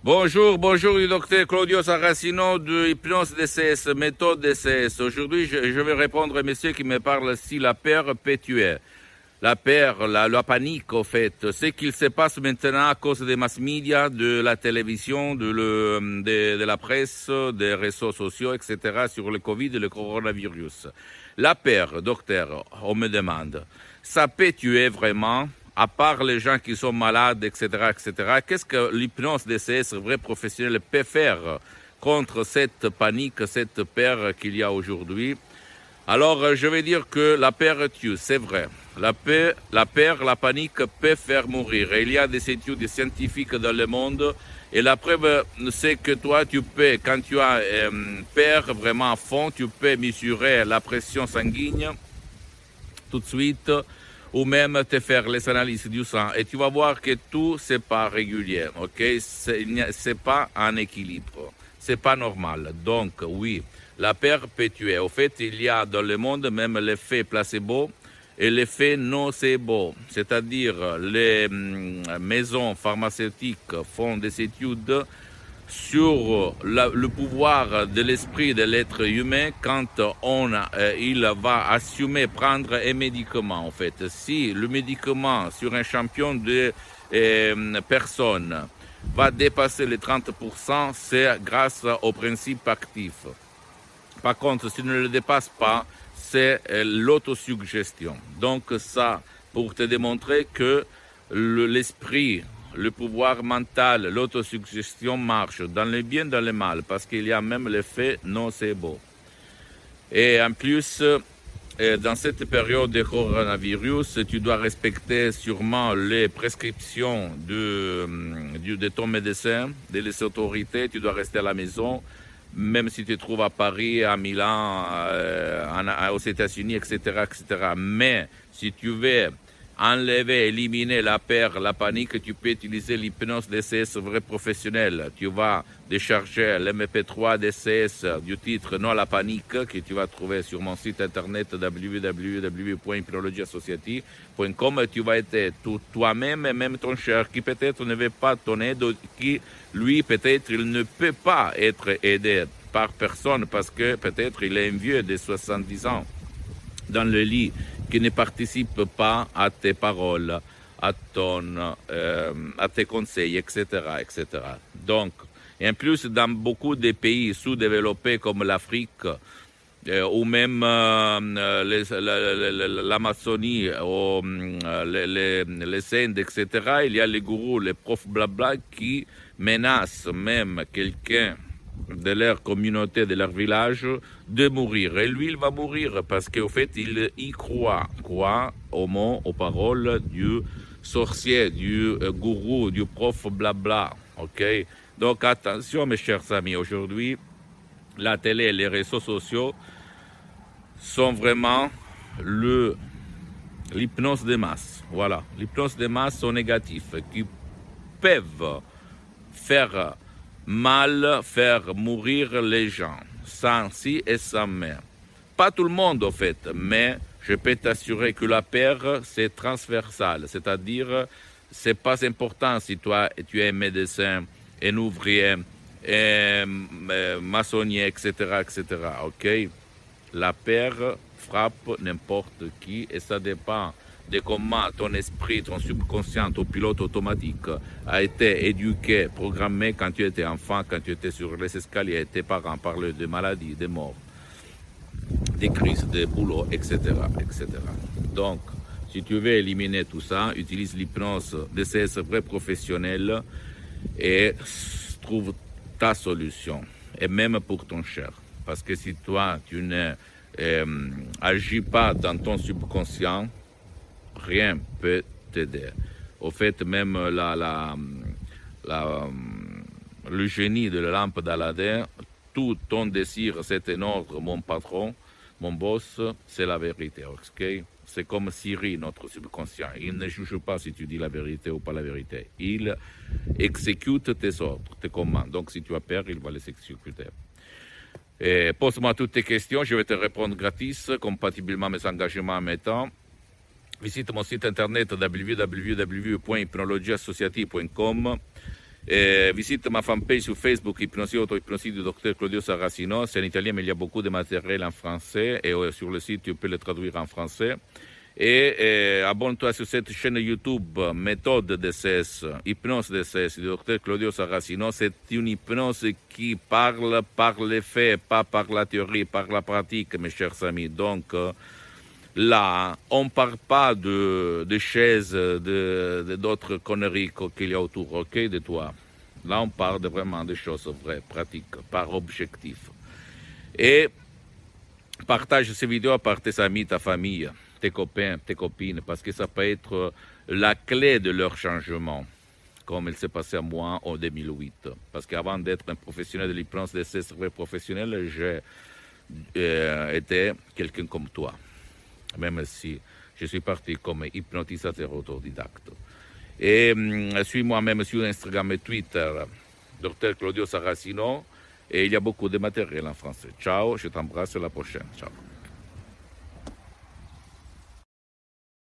Bonjour, bonjour du docteur Claudio Saracino de Hypnose DCS, méthode DCS. Aujourd'hui, je vais répondre à monsieur qui me parle si la peur peut tuer. La peur, la panique, au fait, ce qu'il se passe maintenant à cause des mass media, de la télévision, de la presse, des réseaux sociaux, etc., sur le Covid et le coronavirus. La peur, docteur, on me demande, ça peut tuer vraiment? À part les gens qui sont malades, etc., etc., qu'est-ce que l'hypnose DCS, vrai professionnel, peut faire contre cette panique, cette peur qu'il y a aujourd'hui? Alors, je vais dire que la peur tue, c'est vrai. La peur, la panique peut faire mourir. Et il y a des études scientifiques dans le monde. Et la preuve, c'est que toi, tu peux, quand tu as peur vraiment à fond, tu peux mesurer la pression sanguine tout de suite, ou même te faire les analyses du sang. Et tu vas voir que tout, c'est pas régulier, ok? C'est pas en équilibre. C'est pas normal. Donc, oui, la peur peut tuer. Au fait, il y a dans le monde même l'effet placebo et l'effet nocebo. C'est-à-dire, les maisons pharmaceutiques font des études sur le pouvoir de l'esprit de l'être humain quand il va assumer prendre un médicament. En fait, si le médicament sur un champion de personnes va dépasser les 30%, c'est grâce au principe actif. Par contre, s'il ne le dépasse pas, c'est l'autosuggestion. Donc ça, pour te démontrer que l'esprit, le pouvoir mental, l'autosuggestion marche dans le bien, dans le mal, parce qu'il y a même l'effet nocebo. Et en plus, dans cette période de coronavirus, tu dois respecter sûrement les prescriptions de ton médecin, des autorités. Tu dois rester à la maison, même si tu te trouves à Paris, à Milan, aux États-Unis, etc., etc. Mais si tu veux enlever, éliminer la peur, la panique, tu peux utiliser l'hypnose DCS vrai professionnel. Tu vas décharger l'MP3 DCS du titre Non à la panique que tu vas trouver sur mon site internet www.hypnologieassociative.com. Tu vas être toi-même et même ton cher qui peut-être ne veut pas ton aide, qui lui peut-être il ne peut pas être aidé par personne parce que peut-être il est un vieux de 70 ans dans le lit qui ne participe pas à tes paroles, à tes conseils, etc., etc. Donc, et en plus, dans beaucoup de pays sous-développés comme l'Afrique, ou même l'Amazonie, ou les Indes, etc., il y a les gourous, les profs blabla qui menacent même quelqu'un de leur communauté, de leur village, de mourir. Et lui, il va mourir parce qu'au fait, il y croit aux mots, aux paroles du sorcier, du gourou, du prof blabla. Ok? Donc attention, mes chers amis, aujourd'hui, la télé et les réseaux sociaux sont vraiment l'hypnose de masse. Voilà, l'hypnose de masse sont négatifs qui peuvent faire mal, faire mourir les gens, sans si et sans mais. Pas tout le monde, en fait, mais je peux t'assurer que la peur, c'est transversal, c'est-à-dire, c'est pas important si toi, tu es un médecin, un ouvrier, un maçonnier, etc., etc., ok? La peur frappe n'importe qui et ça dépend de comment ton esprit, ton subconscient, ton pilote automatique a été éduqué, programmé quand tu étais enfant, quand tu étais sur les escaliers, tes parents parlaient de maladies, de morts, des crises, des boulots, etc., etc. Donc, si tu veux éliminer tout ça, utilise l'hypnose DCS vrai professionnel et trouve ta solution, et même pour ton cher. Parce que si toi, tu n'agis pas dans ton subconscient, rien ne peut t'aider. Au fait, même le génie de la lampe d'Aladin, tout ton désir, c'est un ordre, mon patron, mon boss, c'est la vérité. Okay? C'est comme Siri, notre subconscient. Il ne juge pas si tu dis la vérité ou pas la vérité. Il exécute tes ordres, tes commandes. Donc si tu as peur, il va les exécuter. Pose-moi toutes tes questions, je vais te répondre gratis, compatiblement à mes engagements en mes temps. Visite mon site internet www.hypnologieassociative.com Visite ma fanpage sur Facebook, Hypnosie Auto-Hypnosie du docteur Claudio Saracino. C'est en italien, mais il y a beaucoup de matériel en français. Et sur le site, tu peux le traduire en français. Et abonne-toi sur cette chaîne YouTube, Méthode DCS, Hypnose DCS du docteur Claudio Saracino. C'est une hypnose qui parle par les faits, pas par la théorie, par la pratique, mes chers amis. Donc, là, on ne parle pas de chaises, d'autres conneries qu'il y a autour, ok, de toi. Là, on parle vraiment de choses vraies, pratiques, par objectif. Et partage ces vidéos par tes amis, ta famille, tes copains, tes copines, parce que ça peut être la clé de leur changement, comme il s'est passé à moi en 2008. Parce qu'avant d'être un professionnel de l'hypnose DCS vrai professionnel, j'ai été quelqu'un comme toi, même si je suis parti comme hypnotisateur autodidacte. Et suis-moi même sur Instagram et Twitter, Dr Claudio Saracino, et il y a beaucoup de matériel en français. Ciao, je t'embrasse, à la prochaine. Ciao.